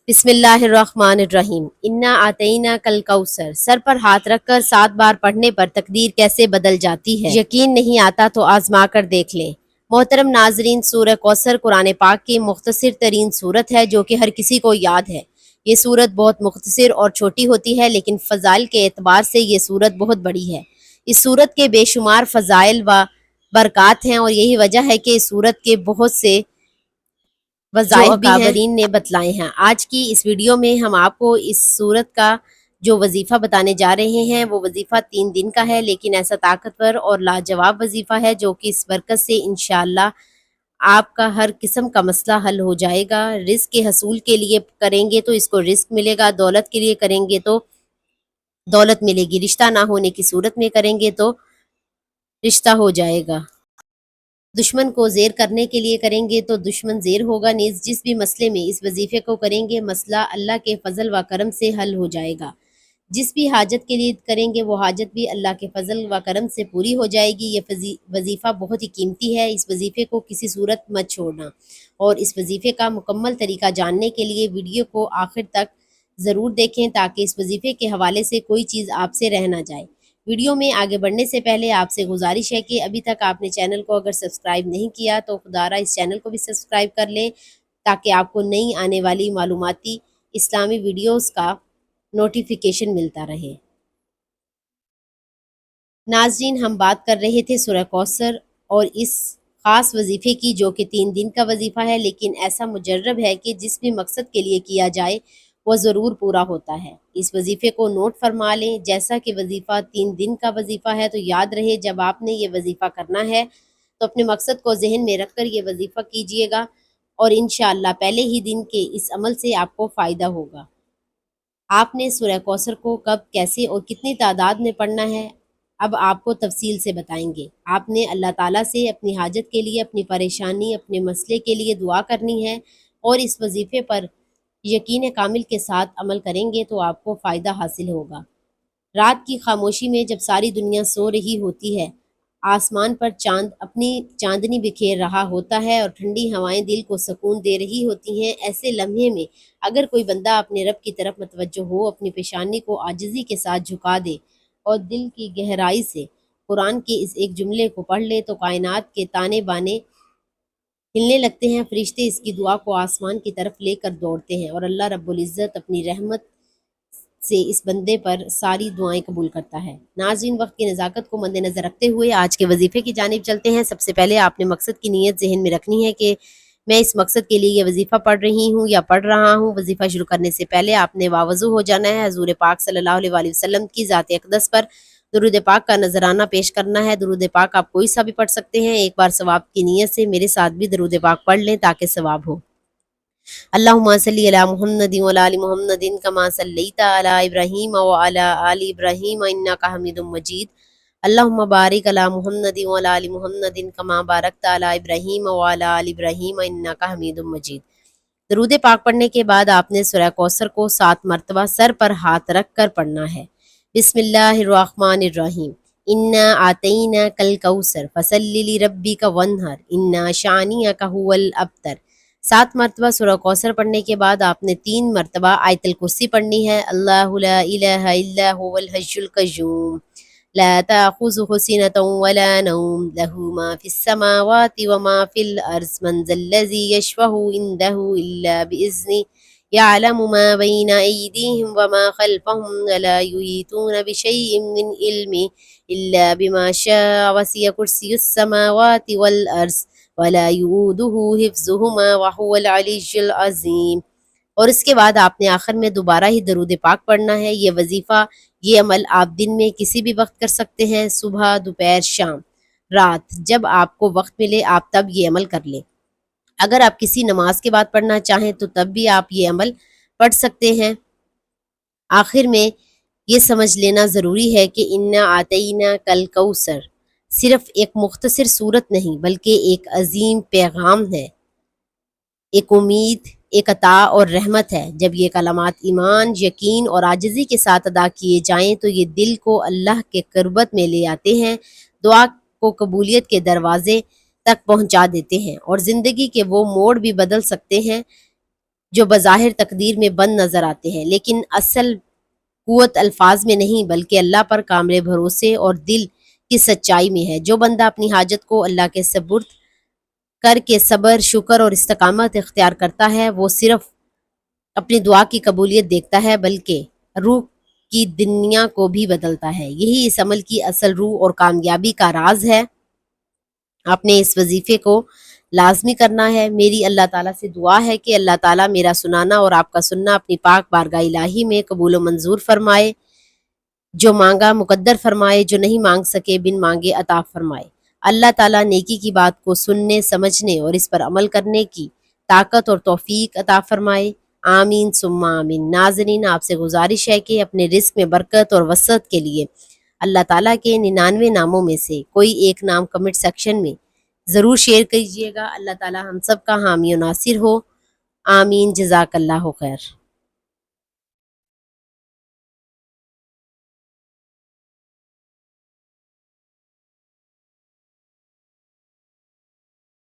بسم اللہ الرحمن الرحیم انا آتینا کل کوثر۔ سر پر ہاتھ رکھ کر 7 بار پڑھنے پر تقدیر کیسے بدل جاتی ہے، یقین نہیں آتا تو آزما کر دیکھ لیں۔ محترم ناظرین، سورہ کوثر قرآن پاک کی مختصر ترین سورت ہے جو کہ ہر کسی کو یاد ہے۔ یہ سورت بہت مختصر اور چھوٹی ہوتی ہے، لیکن فضائل کے اعتبار سے یہ سورت بہت بڑی ہے۔ اس سورت کے بے شمار فضائل و برکات ہیں، اور یہی وجہ ہے کہ اس سورت کے بہت سے وظائف بھی اکابرین نے بتلائے ہیں۔ آج کی اس ویڈیو میں ہم آپ کو اس سورت کا جو وظیفہ بتانے جا رہے ہیں وہ وظیفہ 3 دن کا ہے، لیکن ایسا طاقتور اور لاجواب وظیفہ ہے جو کہ اس برکت سے انشاءاللہ آپ کا ہر قسم کا مسئلہ حل ہو جائے گا۔ رزق کے حصول کے لیے کریں گے تو اس کو رزق ملے گا، دولت کے لیے کریں گے تو دولت ملے گی، رشتہ نہ ہونے کی صورت میں کریں گے تو رشتہ ہو جائے گا، دشمن کو زیر کرنے کے لیے کریں گے تو دشمن زیر ہوگا۔ نیز جس بھی مسئلے میں اس وظیفے کو کریں گے مسئلہ اللہ کے فضل و کرم سے حل ہو جائے گا۔ جس بھی حاجت کے لیے کریں گے وہ حاجت بھی اللہ کے فضل و کرم سے پوری ہو جائے گی۔ یہ وظیفہ بہت ہی قیمتی ہے، اس وظیفے کو کسی صورت مت چھوڑنا، اور اس وظیفے کا مکمل طریقہ جاننے کے لیے ویڈیو کو آخر تک ضرور دیکھیں تاکہ اس وظیفے کے حوالے سے کوئی چیز آپ سے رہ نہ جائے۔ ویڈیو میں آگے بڑھنے سے پہلے آپ سے گزارش ہے کہ ابھی تک آپ نے چینل کو اگر سبسکرائب نہیں کیا تو خدارا اس چینل کو بھی سبسکرائب کر لیں تاکہ آپ کو نئی آنے والی معلوماتی اسلامی ویڈیوز کا نوٹیفیکیشن ملتا رہے۔ ناظرین، ہم بات کر رہے تھے سورہ کوثر اور اس خاص وظیفے کی جو کہ 3 دن کا وظیفہ ہے، لیکن ایسا مجرب ہے کہ جس بھی مقصد کے لیے کیا جائے وہ ضرور پورا ہوتا ہے۔ اس وظیفے کو نوٹ فرما لیں۔ جیسا کہ وظیفہ 3 دن کا وظیفہ ہے تو یاد رہے جب آپ نے یہ وظیفہ کرنا ہے تو اپنے مقصد کو ذہن میں رکھ کر یہ وظیفہ کیجئے گا، اور انشاءاللہ پہلے ہی دن کے اس عمل سے آپ کو فائدہ ہوگا۔ آپ نے سورہ کوثر کو کب، کیسے اور کتنی تعداد میں پڑھنا ہے اب آپ کو تفصیل سے بتائیں گے۔ آپ نے اللہ تعالیٰ سے اپنی حاجت کے لیے، اپنی پریشانی، اپنے مسئلے کے لیے دعا کرنی ہے، اور اس وظیفے پر یقین کامل کے ساتھ عمل کریں گے تو آپ کو فائدہ حاصل ہوگا۔ رات کی خاموشی میں جب ساری دنیا سو رہی ہوتی ہے، آسمان پر چاند اپنی چاندنی بکھیر رہا ہوتا ہے اور ٹھنڈی ہوائیں دل کو سکون دے رہی ہوتی ہیں، ایسے لمحے میں اگر کوئی بندہ اپنے رب کی طرف متوجہ ہو، اپنی پیشانی کو عاجزی کے ساتھ جھکا دے اور دل کی گہرائی سے قرآن کے اس ایک جملے کو پڑھ لے تو کائنات کے تانے بانے ہلنے لگتے ہیں، فرشتے اس کی دعا کو آسمان کی طرف لے کر دوڑتے ہیں، اور اللہ رب العزت اپنی رحمت سے اس بندے پر ساری دعائیں قبول کرتا ہے۔ ناظرین، وقت کی نزاکت کو مد نظر رکھتے ہوئے آج کے وظیفے کی جانب چلتے ہیں۔ سب سے پہلے آپ نے مقصد کی نیت ذہن میں رکھنی ہے کہ میں اس مقصد کے لیے یہ وظیفہ پڑھ رہی ہوں یا پڑھ رہا ہوں۔ وظیفہ شروع کرنے سے پہلے آپ نے واوضو ہو جانا ہے، حضور پاک صلی اللہ علیہ وآلہ وسلم کی ذات اقدس پر درود پاک کا نذرانہ پیش کرنا ہے۔ درود پاک آپ کوئی سا بھی پڑھ سکتے ہیں۔ ایک بار ثواب کی نیت سے میرے ساتھ بھی درود پاک پڑھ لیں تاکہ ثواب ہو۔ اللہم صلی علی محمد وعلی آل محمد کما صلیت علی ابراہیم وعلی آل ابراہیم انکا حمید مجید۔ اللہم بارک علی محمد وعلی آل محمد کما بارکت علی ابراہیم وعلی آل ابراہیم انکا حمید مجید۔ درود پاک پڑھنے کے بعد آپ نے سورہ کوثر کو 7 مرتبہ سر پر ہاتھ رکھ کر پڑھنا ہے۔ بسم اللہ الرحمن الرحیم۔ انا آتیناک الکوثر فصلی لربک وانحر ان شانئک ھو الابتر۔ 7 مرتبہ سورہ کوثر پڑھنے کے بعد آپ نے 3 مرتبہ آیت الکرسی پڑھنی ہے۔ اللہ لا الہ الا هو الحی القیوم لا تأخذہ سنۃ ولا نوم لہ ما فی السماوات وما فی الارض من ذا الذی یشفع عندہ الا بإذنہ یعلم ما بین ایدیہم وما خلفہم ولا یحیطون بشیء من علمہ الا بما شاء وسع کرسی السماوات والارض ولا یؤودہ حفظہما وہو العلی العظیم۔ اور اس کے بعد آپ نے آخر میں دوبارہ ہی درود پاک پڑھنا ہے۔ یہ وظیفہ، یہ عمل آپ دن میں کسی بھی وقت کر سکتے ہیں، صبح، دوپہر، شام، رات، جب آپ کو وقت ملے آپ تب یہ عمل کر لیں۔ اگر آپ کسی نماز کے بعد پڑھنا چاہیں تو تب بھی آپ یہ عمل پڑھ سکتے ہیں۔ آخر میں یہ سمجھ لینا ضروری ہے کہ انا آتیناک الکوثر صرف ایک مختصر صورت نہیں بلکہ ایک عظیم پیغام ہے، ایک امید، ایک عطا اور رحمت ہے۔ جب یہ کلمات ایمان، یقین اور عاجزی کے ساتھ ادا کیے جائیں تو یہ دل کو اللہ کے قربت میں لے آتے ہیں، دعا کو قبولیت کے دروازے تک پہنچا دیتے ہیں، اور زندگی کے وہ موڑ بھی بدل سکتے ہیں جو بظاہر تقدیر میں بند نظر آتے ہیں، لیکن اصل قوت الفاظ میں نہیں بلکہ اللہ پر کامل بھروسے اور دل کی سچائی میں ہے۔ جو بندہ اپنی حاجت کو اللہ کے سپرد کر کے صبر، شکر اور استقامت اختیار کرتا ہے، وہ صرف اپنی دعا کی قبولیت دیکھتا ہے بلکہ روح کی دنیا کو بھی بدلتا ہے۔ یہی اس عمل کی اصل روح اور کامیابی کا راز ہے۔ آپ نے اس وظیفے کو لازمی کرنا ہے۔ میری اللہ تعالیٰ سے دعا ہے کہ اللہ تعالیٰ میرا سنانا اور آپ کا سننا اپنی پاک بارگاہ الہی میں قبول و منظور فرمائے، جو مانگا مقدر فرمائے، جو نہیں مانگ سکے بن مانگے عطا فرمائے۔ اللہ تعالیٰ نیکی کی بات کو سننے، سمجھنے اور اس پر عمل کرنے کی طاقت اور توفیق عطا فرمائے۔ آمین ثم آمین۔ ناظرین، آپ سے گزارش ہے کہ اپنے رزق میں برکت اور وسعت کے لیے اللہ تعالیٰ کے 99 ناموں میں سے کوئی ایک نام کمنٹ سیکشن میں ضرور شیئر کیجیے گا۔ اللہ تعالیٰ ہم سب کا حامی و ناصر ہو۔ آمین۔ جزاک اللہ خیر۔